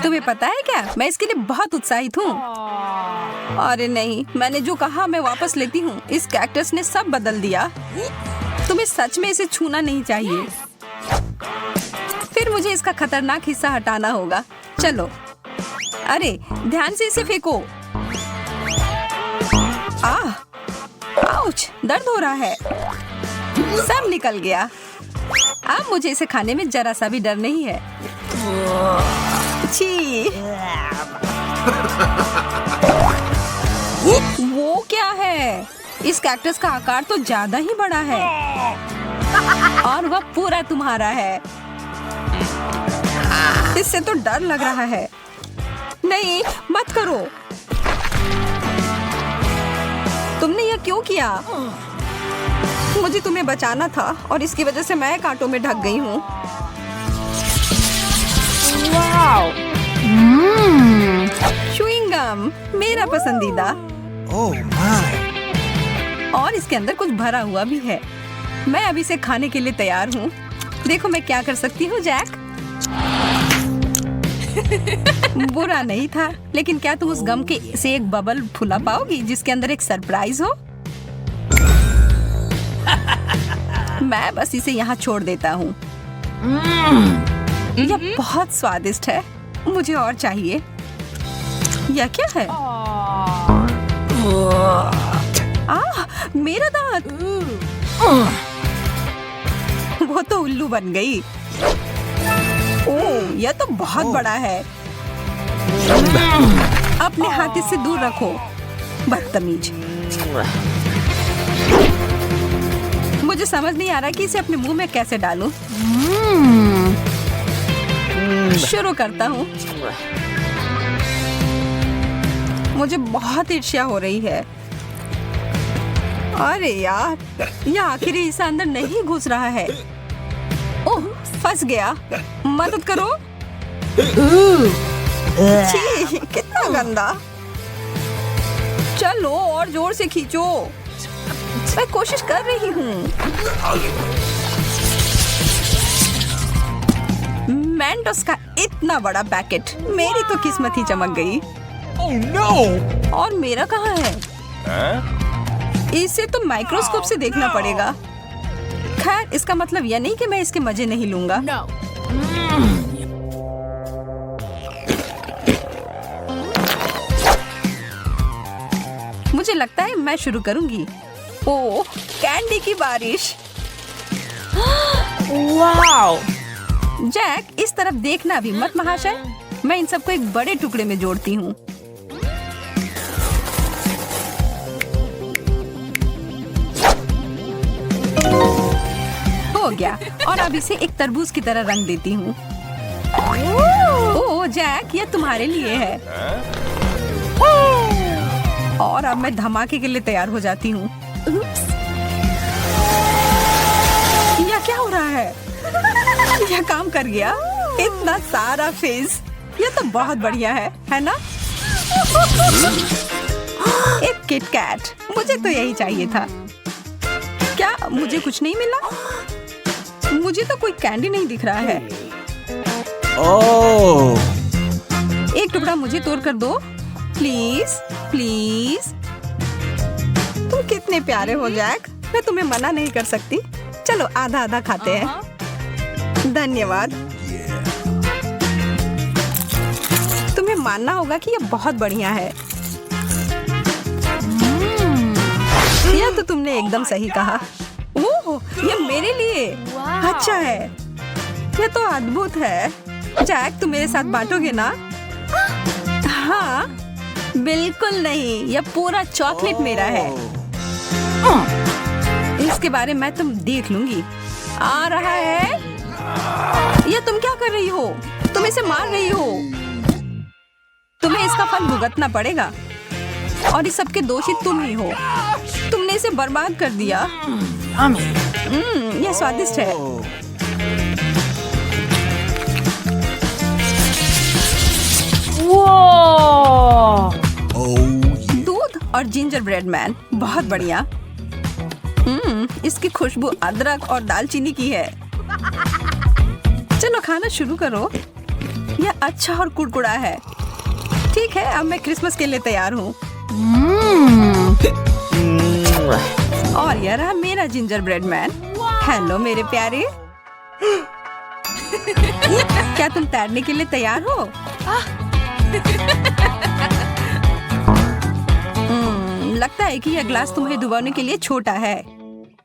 तुम्हें पता है क्या, मैं इसके लिए बहुत उत्साहित हूँ। अरे नहीं, मैंने जो कहा मैं वापस लेती हूँ। इस कैक्टस ने सब बदल दिया। तुम्हें सच में इसे छूना नहीं चाहिए। फिर मुझे इसका खतरनाक हिस्सा हटाना होगा। चलो, अरे ध्यान से इसे फेंको। आउच, दर्द हो रहा है। सब निकल गया। अब मुझे इसे खाने में जरा सा भी डर नहीं है। छी, वो क्या है? इस कैक्टस का आकार तो ज्यादा ही बड़ा है और वह पूरा तुम्हारा है। इससे तो डर लग रहा है। नहीं, मत करो। तुमने यह क्यों किया? मुझे तुम्हें बचाना था और इसकी वजह से मैं कांटों में ढक गई हूँ। च्युइंग गम, मेरा पसंदीदा। और इसके अंदर कुछ भरा हुआ भी है। मैं अभी इसे खाने के लिए तैयार हूँ। देखो मैं क्या कर सकती हूँ, जैक। बुरा नहीं था, लेकिन क्या तुम उस गम के से एक बबल फुला पाओगी जिसके अंदर एक सरप्राइज हो? मैं बस इसे यहाँ छोड़ देता हूँ। यह बहुत स्वादिष्ट है। मुझे और चाहिए। यह क्या है? मेरा दांत। वो तो उल्लू बन गई। ओह, यह तो बहुत बड़ा है। अपने हाथ इससे दूर रखो, बदतमीज। मुझे समझ नहीं आ रहा कि इसे अपने मुंह में कैसे डालूं। शुरू करता हूँ। मुझे बहुत ईर्ष्या हो रही है। अरे यार, यह आखिरी हिस्सा अंदर नहीं घुस रहा है। ओह, फंस गया। मदद करो। छी, कितना गंदा। चलो और जोर से खींचो। मैं कोशिश कर रही हूँ। मेंटोस का इतना बड़ा पैकेट। मेरी तो किस्मत ही चमक गई। Oh no! और मेरा कहाँ है? इसे तो माइक्रोस्कोप से देखना पड़ेगा। खैर, इसका मतलब यह नहीं कि मैं इसके मजे नहीं लूंगा। मुझे लगता है मैं शुरू करूंगी। ओह, कैंडी की बारिश। वाओ! जैक, इस तरफ देखना भी मत महाशय। मैं इन सबको एक बड़े टुकड़े में जोड़ती हूँ। हो गया। और अब इसे एक तरबूज की तरह रंग देती हूँ। ओह जैक, यह तुम्हारे लिए है। और अब मैं धमाके के लिए तैयार हो जाती हूँ। यह क्या हो रहा है? यह काम कर गया। इतना सारा फेस। यह तो बहुत बढ़िया है ना? एक किट कैट। मुझे तो यही चाहिए था। क्या मुझे कुछ नहीं मिला? मुझे तो कोई कैंडी नहीं दिख रहा है। Oh! एक टुकड़ा मुझे तोड़ कर दो, प्लीज प्लीज। तुम कितने प्यारे हो जैक। मैं तुम्हें मना नहीं कर सकती। चलो आधा आधा खाते हैं। धन्यवाद। तुम्हें मानना होगा कि यह बहुत बढ़िया है। यह तो तुमने एकदम सही कहा। ओह, यह मेरे लिए अच्छा है। यह तो अद्भुत है। जैक, तुम मेरे साथ बांटोगे ना? हाँ, बिल्कुल नहीं। यह पूरा चॉकलेट मेरा है। इसके बारे में तुम देख लूंगी। आ रहा है। यह तुम क्या कर रही हो? तुम इसे मार रही हो। तुम्हें इसका फल भुगतना पड़ेगा। और इस सब के दोषी तुम ही हो। तुमने इसे बर्बाद कर दिया। यह स्वादिष्ट है। दूध और जिंजर ब्रेड मैन, बहुत बढ़िया। इसकी खुशबू अदरक और दालचीनी की है। चलो खाना शुरू करो। यह अच्छा और कुड़कुड़ा है। ठीक है, अब मैं क्रिसमस के लिए तैयार हूँ। और यह रहा मेरा जिंजर ब्रेड मैन। हेलो मेरे प्यारे। क्या तुम तैरने के लिए तैयार हो? लगता है कि यह ग्लास तुम्हें डुबाने के लिए छोटा है,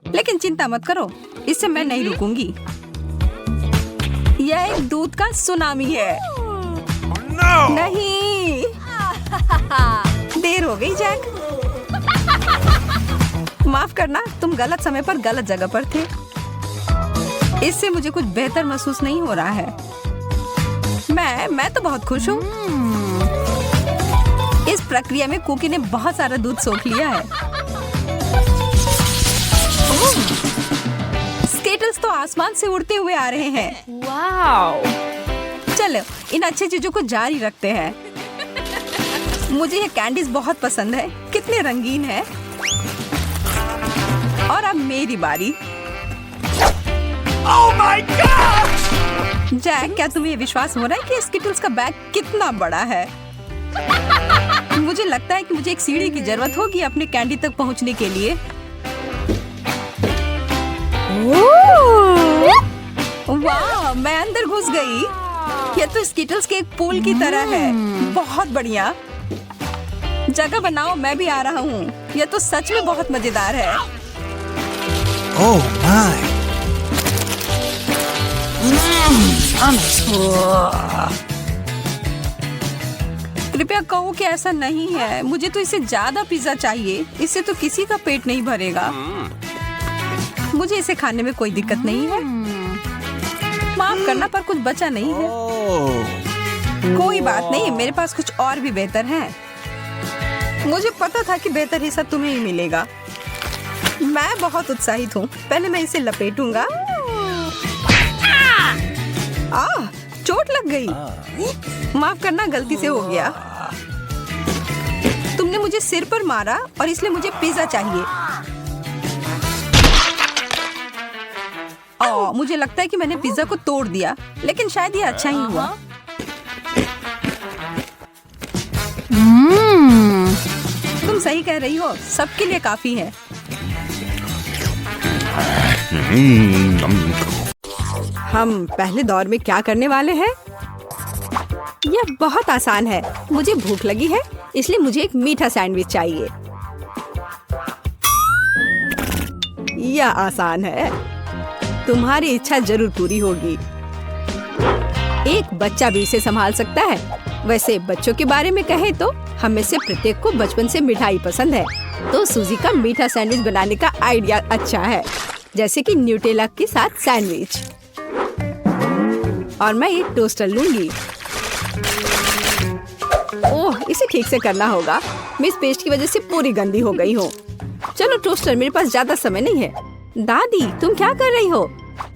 लेकिन चिंता मत करो, इससे मैं नहीं रुकूंगी। यह एक दूध का सुनामी है। नहीं, देर हो गई जैक। माफ करना, तुम गलत समय पर गलत जगह पर थे। इससे मुझे कुछ बेहतर महसूस नहीं हो रहा है। मैं तो बहुत खुश हूँ। इस प्रक्रिया में कुकी ने बहुत सारा दूध सोख लिया है। स्केटल्स तो आसमान से उड़ते हुए आ रहे हैं। वाओ! चलो इन अच्छी चीजों को जारी रखते हैं। मुझे ये कैंडीज बहुत पसंद है, कितने रंगीन है। और अब मेरी बारी। Oh my gosh! जैक, क्या तुम्हें विश्वास हो रहा है कि स्किटल्स का बैग कितना बड़ा है? मुझे लगता है कि मुझे एक सीढ़ी की जरूरत होगी अपने कैंडी तक पहुंचने के लिए। वाह, मैं अंदर घुस गई। यह तो स्किटल्स के एक पूल की तरह है। बहुत बढ़िया। जगह बनाओ, मैं भी आ रहा हूँ। यह तो सच में बहुत मजेदार है। Oh my! कृपया कहो कि ऐसा नहीं है। मुझे तो इससे ज्यादा पिज्जा चाहिए। इससे तो किसी का पेट नहीं भरेगा। मुझे इसे खाने में कोई दिक्कत नहीं है। माफ करना, पर कुछ बचा नहीं है। कोई बात नहीं, मेरे पास कुछ और भी बेहतर है। मुझे पता था कि बेहतर हिस्सा तुम्हें ही मिलेगा। मैं बहुत उत्साहित हूँ। पहले मैं इसे लपेटूंगा। चोट लग गई। माफ करना, गलती से हो गया। तुमने मुझे सिर पर मारा और इसलिए मुझे पिज्जा चाहिए। मुझे लगता है कि मैंने पिज्जा को तोड़ दिया, लेकिन शायद ये अच्छा ही हुआ। तुम सही कह रही हो, सबके लिए काफी है। हम पहले दौर में क्या करने वाले हैं? यह बहुत आसान है। मुझे भूख लगी है, इसलिए मुझे एक मीठा सैंडविच चाहिए। यह आसान है। तुम्हारी इच्छा जरूर पूरी होगी। एक बच्चा भी इसे संभाल सकता है। वैसे बच्चों के बारे में कहें तो हम में से प्रत्येक को बचपन से मिठाई पसंद है, तो सूजी का मीठा सैंडविच बनाने का आइडिया अच्छा है, जैसे कि न्यूटेला के साथ सैंडविच। और मैं एक टोस्टर लूंगी। ओह, इसे ठीक से करना होगा। मैं इस पेस्ट की वजह से पूरी गंदी हो गई हूँ। चलो टोस्टर, मेरे पास ज्यादा समय नहीं है। दादी, तुम क्या कर रही हो?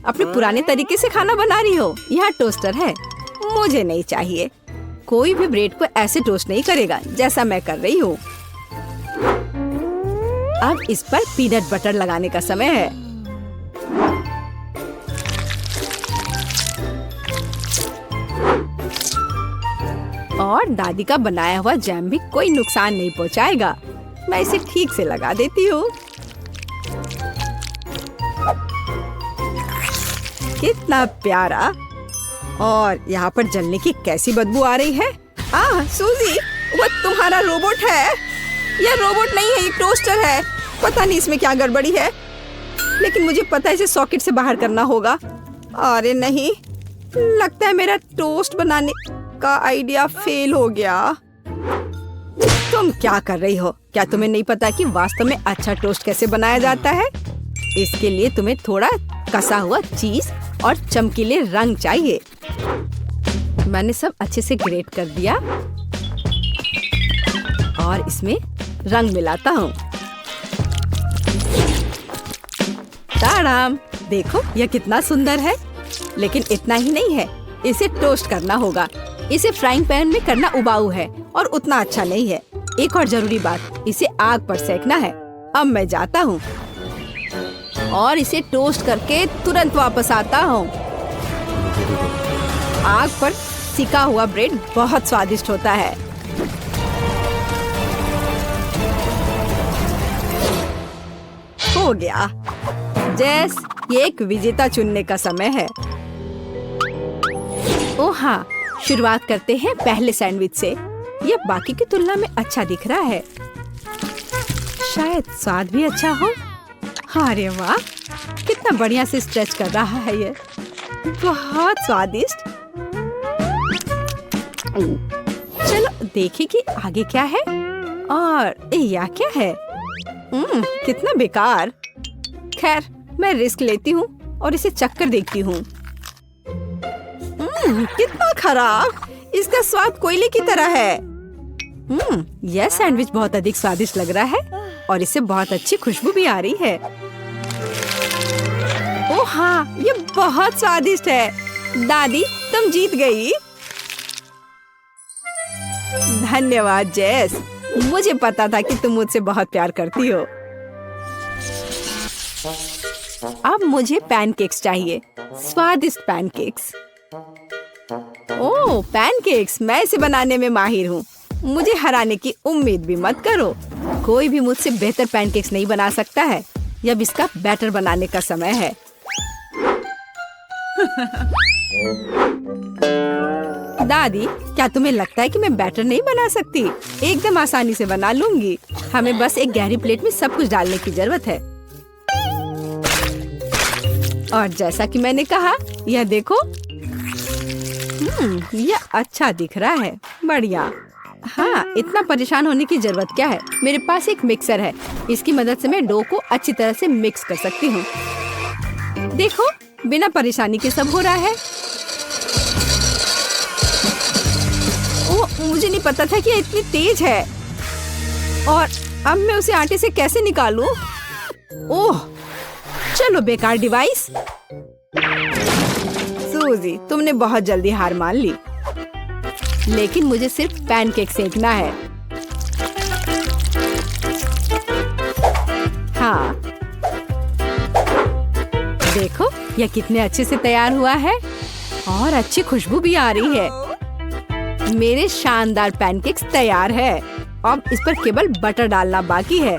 अपने पुराने तरीके से खाना बना रही हो। यहाँ टोस्टर है। मुझे नहीं चाहिए। कोई भी ब्रेड को ऐसे टोस्ट नहीं करेगा जैसा मैं कर रही हूँ। अब इस पर पीनट बटर लगाने का समय है। और दादी का बनाया हुआ जैम भी कोई नुकसान नहीं पहुँचाएगा। मैं इसे ठीक से लगा देती हूँ। कितना प्यारा। और यहाँ पर जलने की कैसी बदबू आ रही है। सूजी, वो तुम्हारा रोबोट है। यह रोबोट नहीं है, ये टोस्टर है। पता नहीं इसमें क्या गड़बड़ी है, लेकिन मुझे पता है इसे सॉकेट से बाहर करना होगा। अरे नहीं, लगता है मेरा टोस्ट बनाने का आइडिया फेल हो गया। तुम क्या कर रही हो? क्या तुम्हें नहीं पता कि वास्तव में अच्छा टोस्ट कैसे बनाया जाता है? इसके लिए तुम्हें थोड़ा कसा हुआ चीज और चमकीले रंग चाहिए। मैंने सब अच्छे से ग्रेट कर दिया और इसमें रंग मिलाता हूँ। ताड़ाम, देखो यह कितना सुंदर है। लेकिन इतना ही नहीं है, इसे टोस्ट करना होगा। इसे फ्राइंग पैन में करना उबाऊ है और उतना अच्छा नहीं है। एक और जरूरी बात, इसे आग पर सेकना है। अब मैं जाता हूँ और इसे टोस्ट करके तुरंत वापस आता हूँ। आग पर सिका हुआ ब्रेड बहुत स्वादिष्ट होता है। हो गया। जेस, ये एक विजेता चुनने का समय है। ओह हाँ, शुरुआत करते हैं पहले सैंडविच से। यह बाकी की तुलना में अच्छा दिख रहा है। शायद स्वाद भी अच्छा हो। अरे वाह, कितना बढ़िया से स्ट्रेच कर रहा है ये। बहुत स्वादिष्ट। चलो देखें कि आगे क्या है। और यह क्या है? कितना बेकार। खैर, मैं रिस्क लेती हूँ और इसे चक्कर देखती हूँ। कितना खराब। इसका स्वाद कोयले की तरह है। यह सैंडविच बहुत अधिक स्वादिष्ट लग रहा है और इससे बहुत अच्छी खुशबू भी आ रही है। ओह हाँ, ये बहुत स्वादिष्ट है। दादी, तुम जीत गई। धन्यवाद जेस। मुझे पता था कि तुम मुझसे बहुत प्यार करती हो। अब मुझे पैनकेक्स चाहिए। स्वादिष्ट पैनकेक्स। ओह, पैनकेक्स। मैं इसे बनाने में माहिर हूँ। मुझे हराने की उम्मीद भी मत करो। कोई भी मुझसे बेहतर पैनकेक्स नहीं बना सकता है। अब इसका बैटर बनाने का समय है। दादी, क्या तुम्हें लगता है कि मैं बैटर नहीं बना सकती? एकदम आसानी से बना लूंगी। हमें बस एक गहरी प्लेट में सब कुछ डालने की जरूरत है। और जैसा कि मैंने कहा, यह देखो। यह अच्छा दिख रहा है। बढ़िया। हाँ, इतना परेशान होने की जरूरत क्या है? मेरे पास एक मिक्सर है। इसकी मदद से मैं डो को अच्छी तरह से मिक्स कर सकती हूँ। देखो, बिना परेशानी के सब हो रहा है। ओह, मुझे नहीं पता था कि ये इतनी तेज है। और अब मैं उसे आटे से कैसे निकालूं? ओह, चलो बेकार डिवाइस। सूजी, तुमने बहुत जल्दी हार मान ली। लेकिन मुझे सिर्फ पैनकेक सेकना है। हाँ, देखो, यह कितने अच्छे से तैयार हुआ है और अच्छी खुशबू भी आ रही है। मेरे शानदार पैनकेक्स तैयार है। अब इस पर केवल बटर डालना बाकी है।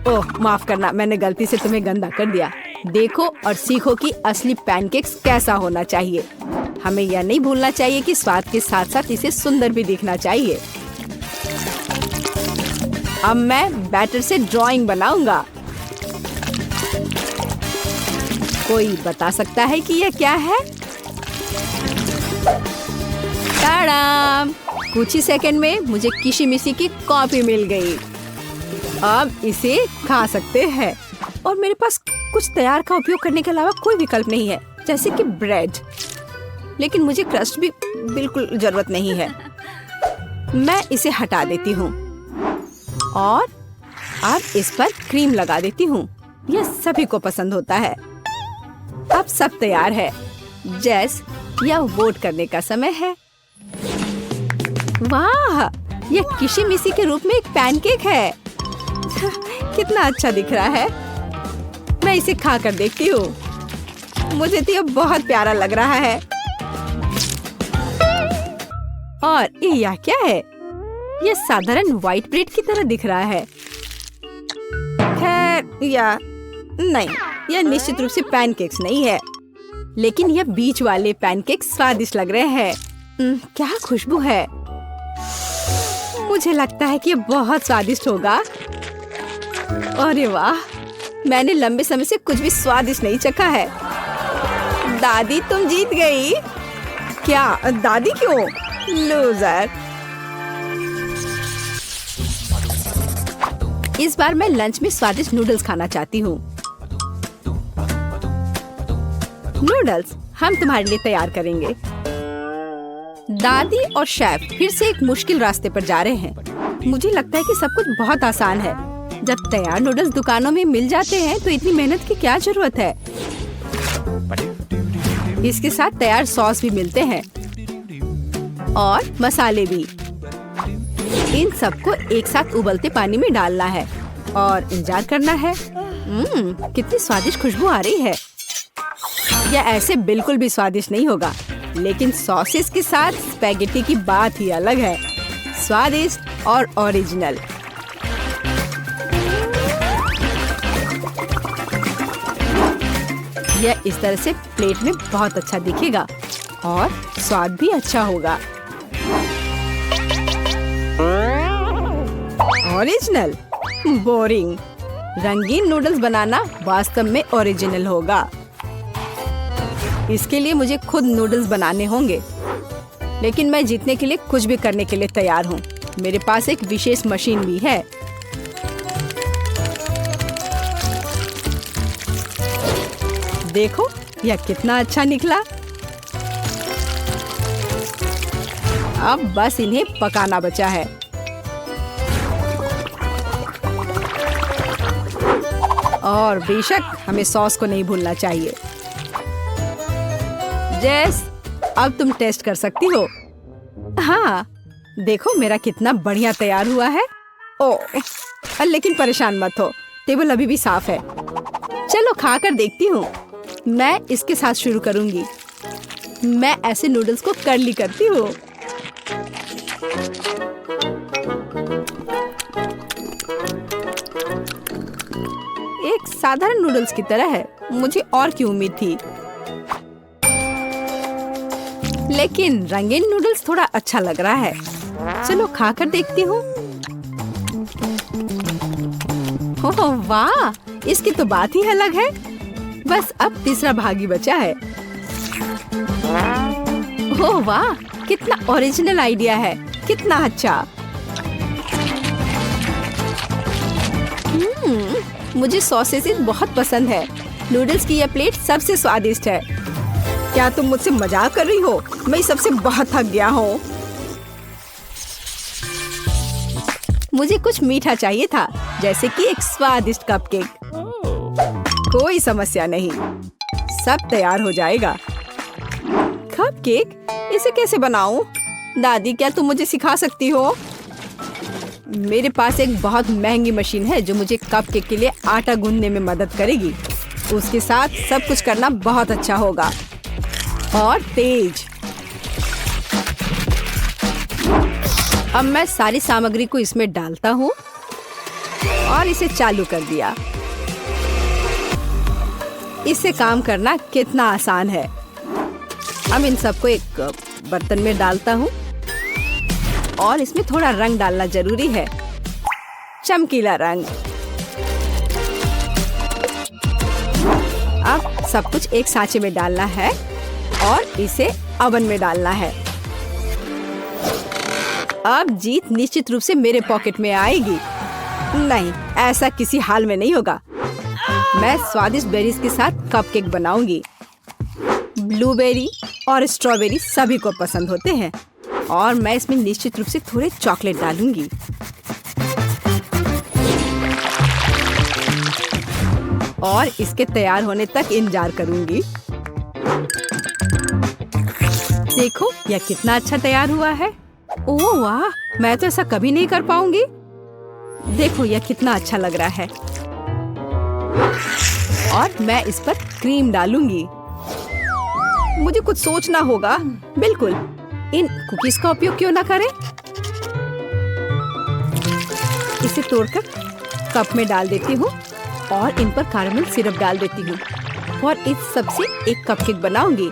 ओह, माफ करना, मैंने गलती से तुम्हें गंदा कर दिया। देखो और सीखो कि असली पैनकेक्स कैसा होना चाहिए। हमें यह नहीं भूलना चाहिए कि स्वाद के साथ साथ इसे सुंदर भी दिखना चाहिए। अब मैं बैटर से ड्राइंग बनाऊंगा। कोई बता सकता है कि यह क्या है? ताड़ाम! कुछ ही सेकंड में मुझे किशी-मिशी की कॉपी मिल गई। अब इसे खा सकते हैं। और मेरे पास कुछ तैयार का उपयोग करने के अलावा कोई विकल्प नहीं है, जैसे कि ब्रेड। लेकिन मुझे क्रस्ट भी बिल्कुल जरूरत नहीं है। मैं इसे हटा देती हूँ और अब इस पर क्रीम लगा देती हूँ। यह सभी को पसंद होता है। अब सब तैयार है। जेस, यह वोट करने का समय है। वाह, यह किशी-मिशी के रूप में एक पैनकेक है। कितना अच्छा दिख रहा है। मैं इसे खा कर देखती हूँ। मुझे तो यह बहुत प्यारा लग रहा है। और यह क्या है? यह साधारण व्हाइट ब्रेड की तरह दिख रहा है। खैर, या नहीं, यह निश्चित रूप से पैनकेक्स नहीं है। लेकिन यह बीच वाले पैनकेक्स स्वादिष्ट लग रहे हैं। क्या खुशबू है। मुझे लगता है कि यह बहुत स्वादिष्ट होगा। अरे वाह, मैंने लंबे समय से कुछ भी स्वादिष्ट नहीं चखा है। दादी, तुम जीत गई। क्या? दादी क्यों? लूजर। इस बार मैं लंच में स्वादिष्ट नूडल्स खाना चाहती हूँ। नूडल्स हम तुम्हारे लिए तैयार करेंगे। दादी और शेफ फिर से एक मुश्किल रास्ते पर जा रहे हैं। मुझे लगता है कि सब कुछ बहुत आसान है। जब तैयार नूडल्स दुकानों में मिल जाते हैं तो इतनी मेहनत की क्या जरूरत है। इसके साथ तैयार सॉस भी मिलते हैं और मसाले भी। इन सबको एक साथ उबलते पानी में डालना है और इंतजार करना है। कितनी स्वादिष्ट खुशबू आ रही है। यह ऐसे बिल्कुल भी स्वादिष्ट नहीं होगा। लेकिन सॉसेस के साथ स्पैगेटी की बात ही अलग है, स्वादिष्ट और ओरिजिनल। यह इस तरह से प्लेट में बहुत अच्छा दिखेगा और स्वाद भी अच्छा होगा। ओरिजिनल? बोरिंग। रंगीन नूडल्स बनाना वास्तव में ओरिजिनल होगा। इसके लिए मुझे खुद नूडल्स बनाने होंगे, लेकिन मैं जीतने के लिए कुछ भी करने के लिए तैयार हूँ। मेरे पास एक विशेष मशीन भी है। देखो यह कितना अच्छा निकला। अब बस इन्हें पकाना बचा है। और बेशक हमें सॉस को नहीं भूलना चाहिए। जेस, अब तुम टेस्ट कर सकती हो। हाँ, देखो मेरा कितना बढ़िया तैयार हुआ है। ओह, लेकिन परेशान मत हो, टेबल अभी भी साफ है। चलो खाकर देखती हूँ। मैं इसके साथ शुरू करूंगी। मैं ऐसे नूडल्स को कर्ली करती हूँ। एक साधारण नूडल्स की तरह है। मुझे और की उम्मीद थी, लेकिन रंगीन नूडल्स थोड़ा अच्छा लग रहा है। चलो खाकर देखती हूँ। ओह वाह, इसकी तो बात ही अलग है। बस अब तीसरा भाग ही बचा है। ओह वाह, कितना ओरिजिनल आइडिया है, कितना अच्छा। मुझे सॉसेस बहुत पसंद है। नूडल्स की यह प्लेट सबसे स्वादिष्ट है। क्या तुम मुझसे मजाक कर रही हो? मैं इस सबसे बहुत थक गया हूँ। मुझे कुछ मीठा चाहिए था, जैसे कि एक स्वादिष्ट कपकेक। कोई समस्या नहीं, सब तैयार हो जाएगा। कपकेक? इसे कैसे बनाऊं? दादी, क्या तुम मुझे सिखा सकती हो? मेरे पास एक बहुत महंगी मशीन है जो मुझे कपकेक के लिए आटा गूंदने में मदद करेगी। उसके साथ सब कुछ करना बहुत अच्छा होगा और तेज। अब मैं सारी सामग्री को इसमें डालता हूँ और इसे चालू कर दिया। इससे काम करना कितना आसान है। अब इन सबको एक बर्तन में डालता हूँ और इसमें थोड़ा रंग डालना जरूरी है, चमकीला रंग। अब सब कुछ एक सांचे में डालना है और इसे ओवन में डालना है। अब जीत निश्चित रूप से मेरे पॉकेट में आएगी। नहीं, ऐसा किसी हाल में नहीं होगा। मैं स्वादिष्ट बेरीज के साथ कपकेक बनाऊंगी। ब्लूबेरी और स्ट्रॉबेरी सभी को पसंद होते हैं और मैं इसमें निश्चित रूप से थोड़े चॉकलेट डालूंगी। और इसके तैयार होने तक इंतजार करूंगी। देखो यह कितना अच्छा तैयार हुआ है। ओह वाह, मैं तो ऐसा कभी नहीं कर पाऊंगी। देखो यह कितना अच्छा लग रहा है। और मैं इस पर क्रीम डालूंगी। मुझे कुछ सोचना होगा। बिल्कुल, इन कुकीज का उपयोग क्यों ना करें। इसे तोड़कर कप में डाल देती हूँ और इन पर कैरेमल सिरप डाल देती हूँ और इस सब से एक कपकेक बनाऊंगी।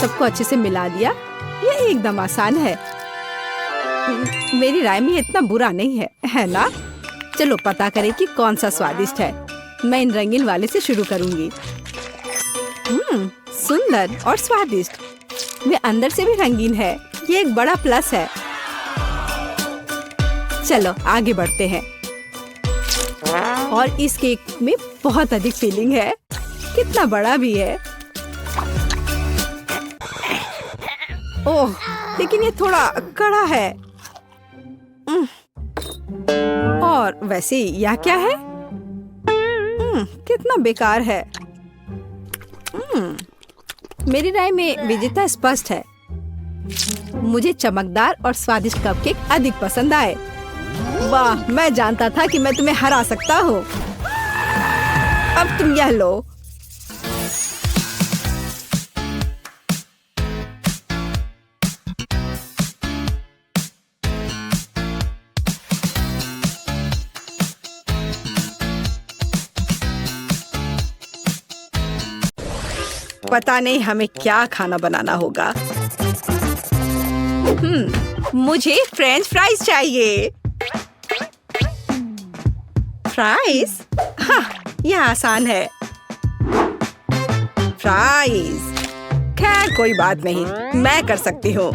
सबको अच्छे से मिला दिया। यह एकदम आसान है। मेरी राय में इतना बुरा नहीं है ना? चलो पता करें कि कौन सा स्वादिष्ट है। मैं इन रंगीन वाले से शुरू करूंगी। सुंदर और स्वादिष्ट। वे अंदर से भी रंगीन है। ये एक बड़ा प्लस है। चलो आगे बढ़ते हैं। और इस केक में बहुत अधिक फिलिंग है। कितना बड़ा भी है। ओह, लेकिन ये थोड़ा कड़ा है। और वैसे यह क्या है? कितना बेकार है। मेरी राय में विजेता स्पष्ट है। मुझे चमकदार और स्वादिष्ट कपकेक अधिक पसंद आए। वाह, मैं जानता था कि मैं तुम्हें हरा सकता हूँ। अब तुम यह लो। पता नहीं हमें क्या खाना बनाना होगा। मुझे फ्रेंच फ्राइज चाहिए। फ्राइज? हाँ, यह आसान है। फ्राइज। खैर कोई बात नहीं, मैं कर सकती हूँ।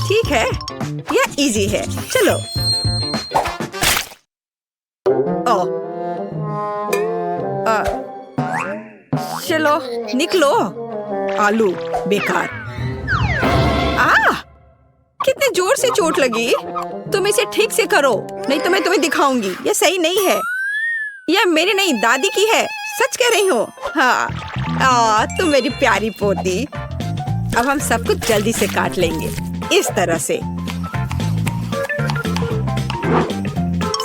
ठीक है, यह इजी है। चलो। ओ, चलो निकलो। आलू बेकार। कितने जोर से चोट लगी। तुम इसे ठीक से करो, नहीं तो मैं तुम्हें दिखाऊंगी। यह सही नहीं है। यह मेरी नहीं, दादी की है। सच कह रही हूँ। हाँ, तुम मेरी प्यारी पोती। अब हम सब कुछ जल्दी से काट लेंगे, इस तरह से।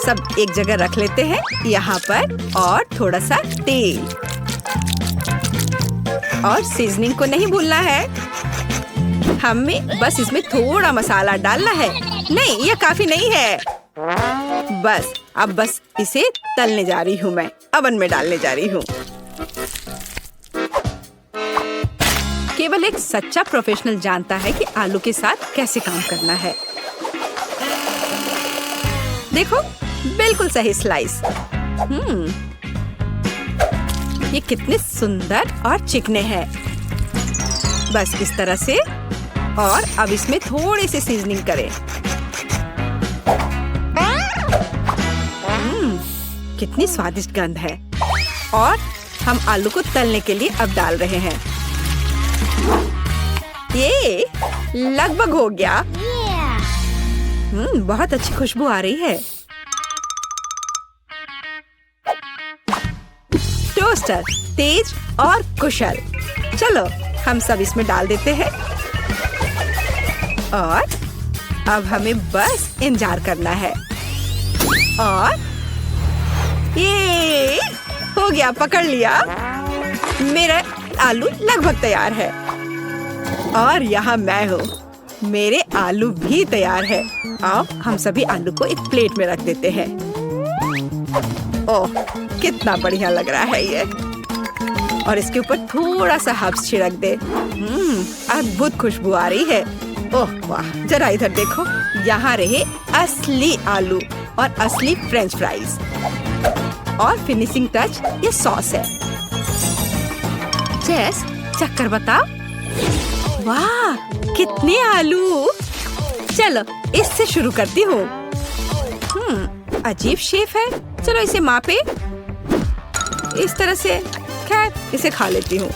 सब एक जगह रख लेते हैं यहाँ पर, और थोड़ा सा तेल, और सीजनिंग को नहीं भूलना है। हमें बस इसमें थोड़ा मसाला डालना है। नहीं, यह काफी नहीं है। अब बस इसे तलने जा रही हूँ। मैं अवन में डालने जा रही हूँ। केवल एक सच्चा प्रोफेशनल जानता है कि आलू के साथ कैसे काम करना है। देखो, बिल्कुल सही स्लाइस। ये कितने सुंदर और चिकने हैं। बस इस तरह से। और अब इसमें थोड़ी सी सीजनिंग करें। कितनी स्वादिष्ट गंध है। और हम आलू को तलने के लिए अब डाल रहे हैं। ये लगभग हो गया। बहुत अच्छी खुशबू आ रही है। टोस्टर तेज और कुशल। चलो हम सब इसमें डाल देते हैं। और अब हमें बस इंतजार करना है। और ये हो गया, पकड़ लिया। मेरा आलू लगभग तैयार है। और यहाँ मैं हूँ। मेरे आलू भी तैयार है। अब हम सभी आलू को एक प्लेट में रख देते हैं। ओह, कितना बढ़िया लग रहा है ये। और इसके ऊपर थोड़ा सा हर्ब्स छिड़क दे। अद्भुत खुशबू आ रही है। ओह वाह, जरा इधर देखो। यहाँ रहे असली आलू और असली फ्रेंच फ्राइज। और फिनिशिंग टच ये सॉस है। जेस, चक्कर बताओ। वाह, कितने आलू। चलो इससे शुरू करती हूँ। अजीब शेप है। चलो इसे मापे इस तरह से। खैर, इसे खा लेती हूँ।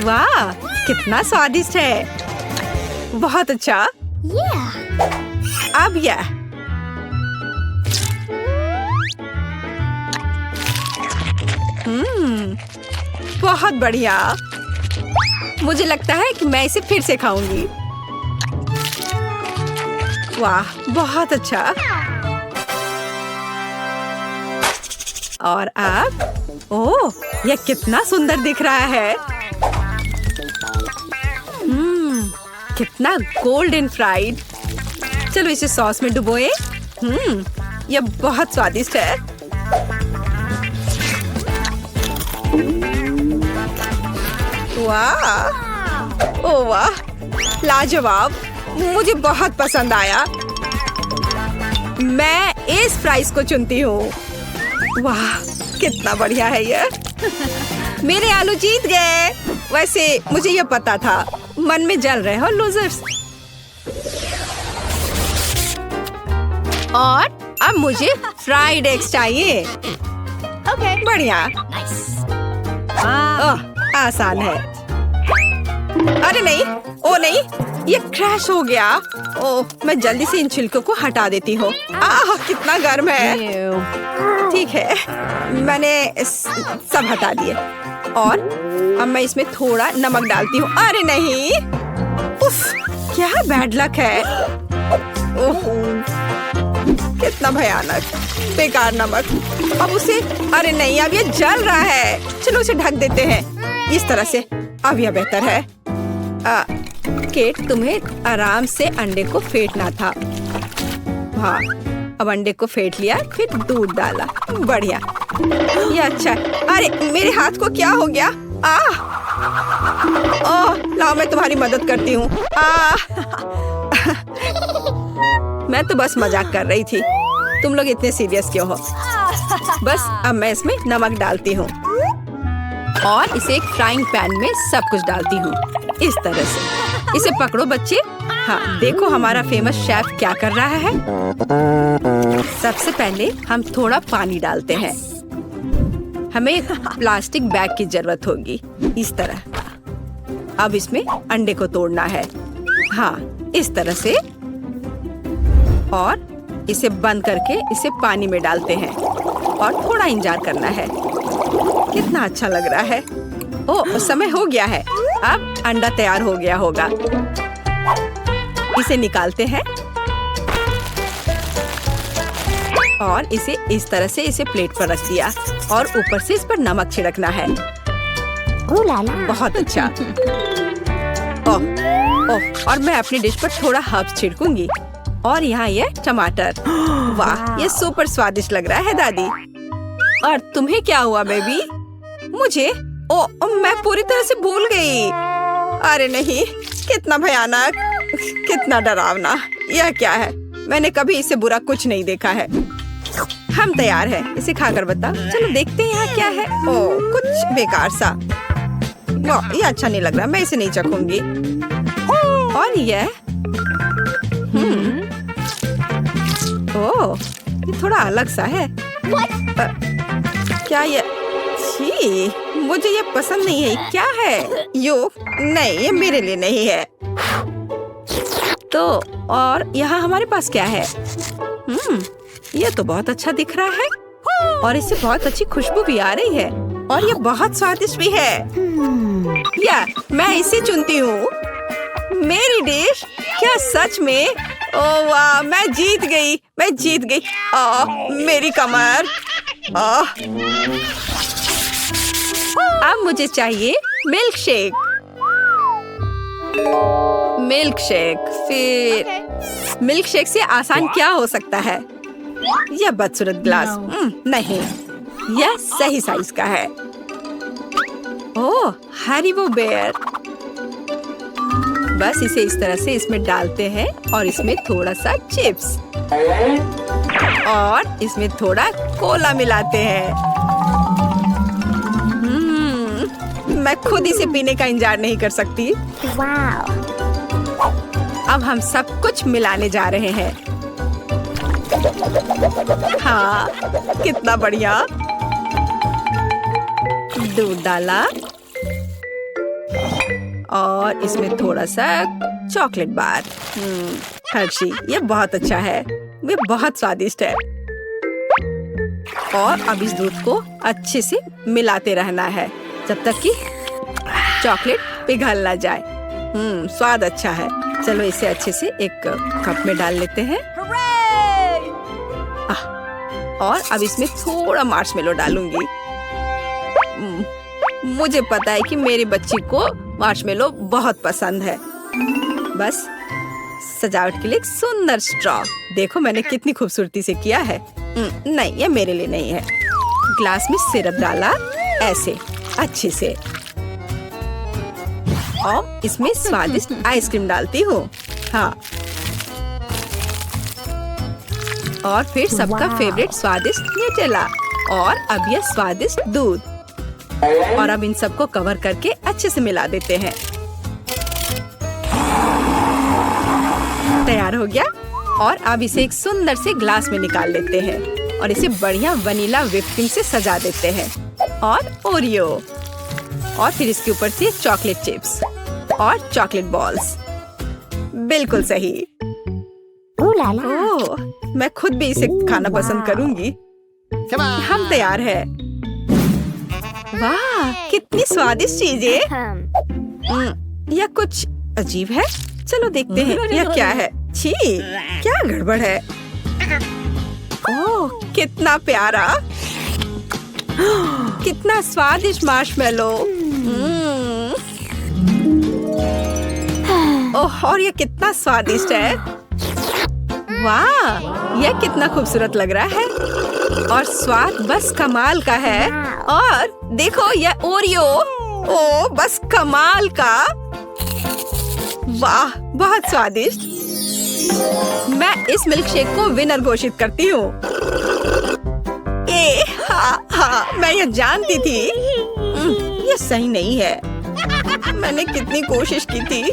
वाह, कितना स्वादिष्ट है। बहुत अच्छा। अब यह बहुत बढ़िया। मुझे लगता है कि मैं इसे फिर से खाऊंगी। वाह, बहुत अच्छा। और अब ओह, यह कितना सुंदर दिख रहा है। कितना गोल्डन फ्राइड। चलो इसे सॉस में डुबोए। यह बहुत स्वादिष्ट है। वाह, ओह वाह, लाजवाब। मुझे बहुत पसंद आया। मैं इस फ्राइज को चुनती हूँ। वाह, कितना बढ़िया है ये। मेरे आलू जीत गए। वैसे मुझे ये पता था। मन में जल रहे हो लूजर्स। और अब मुझे फ्राइड एग्स चाहिए। बढ़िया। ओह, आसान है। अरे नहीं, ओ नहीं, ये क्रैश हो गया। ओह, मैं जल्दी से इन छिलकों को हटा देती हूँ। कितना गर्म है। ठीक है, मैंने सब हटा दिए। और अब मैं इसमें थोड़ा नमक डालती हूँ। अरे नहीं, उफ, क्या बैड लक है। ओह, कितना भयानक, बेकार नमक। अब उसे, अरे नहीं, अब ये जल रहा है। चलो उसे ढक देते हैं इस तरह से। अब यह बेहतर है। केट, तुम्हें आराम से अंडे को फेंटना था। हाँ, अब अंडे को फेंट लिया, फिर दूध डाला। बढ़िया। ये अच्छा है। अरे मेरे हाथ को क्या हो गया? ओह, लाओ मैं तुम्हारी मदद करती हूँ। मैं तो बस मजाक कर रही थी। तुम लोग इतने सीरियस क्यों हो? बस अब मैं इसमें नमक डालती हूँ और इसे एक फ्राइंग पैन में सब कुछ डालती हूँ इस तरह से। इसे पकड़ो बच्चे। हाँ, देखो हमारा फेमस शेफ क्या कर रहा है। सबसे पहले हम थोड़ा पानी डालते हैं। हमें एक प्लास्टिक बैग की जरूरत होगी इस तरह। अब इसमें अंडे को तोड़ना है। हाँ, इस तरह से। और इसे बंद करके इसे पानी में डालते हैं और थोड़ा इंतजार करना है। कितना अच्छा लग रहा है। ओह, समय हो गया है। अब अंडा तैयार हो गया होगा। इसे निकालते हैं और इसे इस तरह से इसे प्लेट पर रख दिया और ऊपर से इस पर नमक छिड़कना है। बहुत अच्छा। ओह, और मैं अपनी डिश पर थोड़ा हर्ब्स छिड़कूंगी। और यहाँ ये टमाटर। वाह, ये सुपर स्वादिष्ट लग रहा है दादी। और तुम्हें क्या हुआ बेबी? मुझे? मैं पूरी तरह से भूल गई। अरे नहीं, कितना भयानक, कितना डरावना। यह क्या है? मैंने कभी इससे बुरा कुछ नहीं देखा है। हम तैयार हैं। इसे खाकर बताओ। चलो देखते हैं यहाँ क्या है। ओह, कुछ बेकार सा। वाह, ये अच्छा नहीं लग रहा। मैं इसे नहीं चखूंगी। और यह ओह, ये थोड़ा अलग सा है। क्या ये? छी, मुझे ये पसंद नहीं है। क्या है? नहीं, ये मेरे लिए नहीं है। तो और यहाँ हमारे पास क्या है? ये तो बहुत अच्छा दिख रहा है और इससे बहुत अच्छी खुशबू भी आ रही है और ये बहुत स्वादिष्ट भी है। या मैं इसे चुनती हूँ। मेरी डिश। क्या सच में? ओह वाह, मैं जीत गई। मैं जीत गई। मेरी कमर। अब मुझे चाहिए मिल्क शेक। Milk shake. फिर मिल्क शेक से आसान क्या हो सकता है? यह बदसूरत ग्लास। नहीं, यह सही साइज का है। ओह, हरीबो बेयर। बस इसे इस तरह से इसमें डालते हैं और इसमें थोड़ा सा चिप्स और इसमें थोड़ा कोला मिलाते हैं। मैं खुद इसे पीने का इंतजार नहीं कर सकती। अब हम सब कुछ मिलाने जा रहे हैं। हाँ, कितना बढ़िया। दूध डाला और इसमें थोड़ा सा चॉकलेट बार। हर्शी, ये बहुत अच्छा है। ये बहुत स्वादिष्ट है। और अब इस दूध को अच्छे से मिलाते रहना है जब तक कि चॉकलेट पिघल ना जाए। स्वाद अच्छा है। चलो इसे अच्छे से एक कप में डाल लेते हैं। और अब इसमें थोड़ा मार्शमेलो डालूंगी। मुझे पता है कि मेरी बच्ची को मार्शमेलो बहुत पसंद है। बस सजावट के लिए एक सुंदर स्ट्रॉ। देखो मैंने कितनी खूबसूरती से किया है। नहीं, ये मेरे लिए नहीं है। ग्लास में सिरप डाला ऐसे अच्छे से और इसमें स्वादिष्ट आइसक्रीम डालती हूँ। हाँ, और फिर सबका फेवरेट स्वादिष्ट न्यूटेला और अब यह स्वादिष्ट दूध। और अब इन सबको कवर करके अच्छे से मिला देते हैं। तैयार हो गया। और अब इसे एक सुंदर से ग्लास में निकाल लेते हैं और इसे बढ़िया वनीला व्हिप क्रीम से सजा देते हैं और ओरियो और फिर इसके ऊपर से चॉकलेट चिप्स और चॉकलेट बॉल्स। बिल्कुल सही। ओह, मैं खुद भी इसे खाना पसंद करूंगी। हम तैयार हैं। वाह, कितनी स्वादिष्ट चीजें। यह कुछ अजीब है। चलो देखते हैं यह क्या है। छी, क्या गड़बड़ है? ओह, कितना प्यारा, कितना स्वादिष्ट मार्शमेलो। ओह, और ये कितना स्वादिष्ट है। वाह, यह कितना खूबसूरत लग रहा है और स्वाद बस कमाल का है। और देखो यह ओरियो, ओ बस कमाल का। वाह, बहुत स्वादिष्ट। मैं इस मिल्कशेक को विनर घोषित करती हूँ। हाँ, मैं ये जानती थी। ये सही नहीं है। मैंने कितनी कोशिश की थी।